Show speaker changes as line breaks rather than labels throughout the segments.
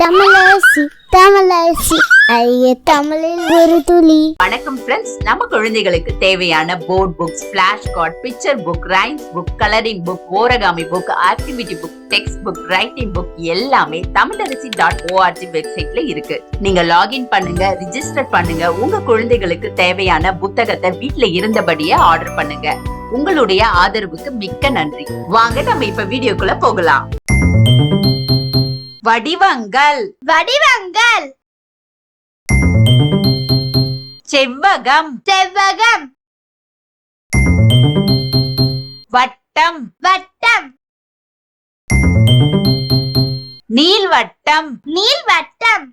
தமிழரசி தமிழரசி ஐய தமிழில் ஒரு துளி.
வணக்கம் ஃப்ரெண்ட்ஸ், நம்ம குழந்தைகளுக்கு தேவையான board books, flash card, picture book, rhymes book, colouring book, origami book, activity book, text book, writing book எல்லாமே Tamilarasi.org வெப்சைட்ல இருக்கு. நீங்க லாகின் பண்ணுங்க, ரிஜிஸ்டர் பண்ணுங்க. உங்க குழந்தைகளுக்கு தேவையான புத்தகத்தை வீட்ல இருந்தபடியே ஆர்டர் பண்ணுங்க. உங்களுடைய ஆதரவுக்கு மிக்க நன்றி. வாங்க நம்ம இப்ப வீடியோக்குள்ள போகலாம். வடிவங்கள்
வடிவங்கள்
செவ்வகம்
செவ்வகம்
வட்டம்
வட்டம்
நீள்வட்டம்
நீள்வட்டம்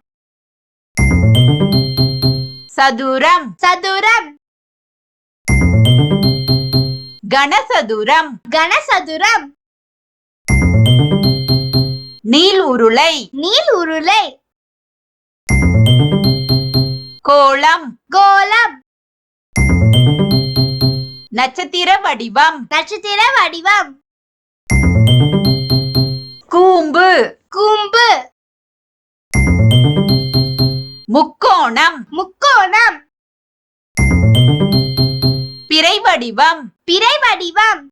சதுரம்
சதுரம்
கனசதுரம்
கனசதுரம்
நீள் உருளை
நீள் உருளை
கோளம்
கோலம்
நட்சத்திர வடிவம்
நட்சத்திர வடிவம்
கூம்பு
கூம்பு
முக்கோணம்
முக்கோணம்
பிறை வடிவம்
பிறை வடிவம்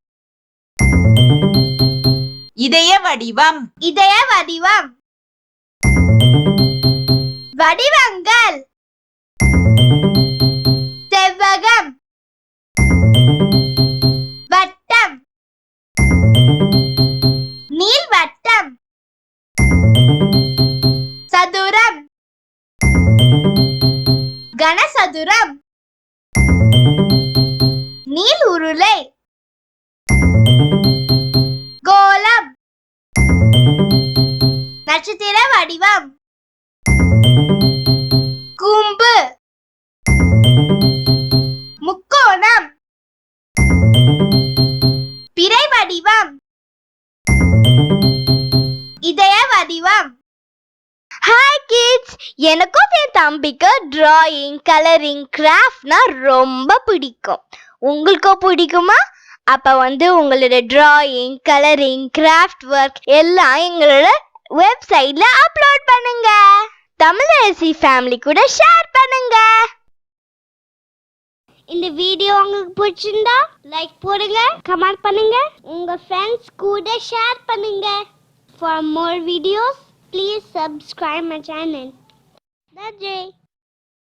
இதய வடிவம்
இதய வடிவம் வடிவங்கள் செவ்வகம் வட்டம் நீள்வட்டம் சதுரம் கனசதுரம் நீள் உருளை கோலம் நட்சத்திர வடிவம் கூம்பு முக்கோணம் பிறை வடிவம் இதய வடிவம். ஹாய் கிட்ஸ், எனக்கும் என் தம்பிக்கு டிராயிங், கலரிங், கிராஃப்ட்னா ரொம்ப பிடிக்கும். உங்களுக்கும் பிடிக்குமா? அப்ப உங்களோட டிராயிங், கலரிங், கிராஃப்ட் ஒர்க் எல்லாம் எங்களோட வெப்சைட்ல அப்லோட் பண்ணுங்க. தமிழரசி ஃபேமிலி கூட ஷேர் பண்ணுங்க. இந்த வீடியோ உங்களுக்கு பிடிச்சிருந்தா லைக் போடுங்க, கமெண்ட் பண்ணுங்க, உங்க ஃப்ரெண்ட்ஸ் கூட ஷேர் பண்ணுங்க. For more videos, please subscribe my channel. That's it.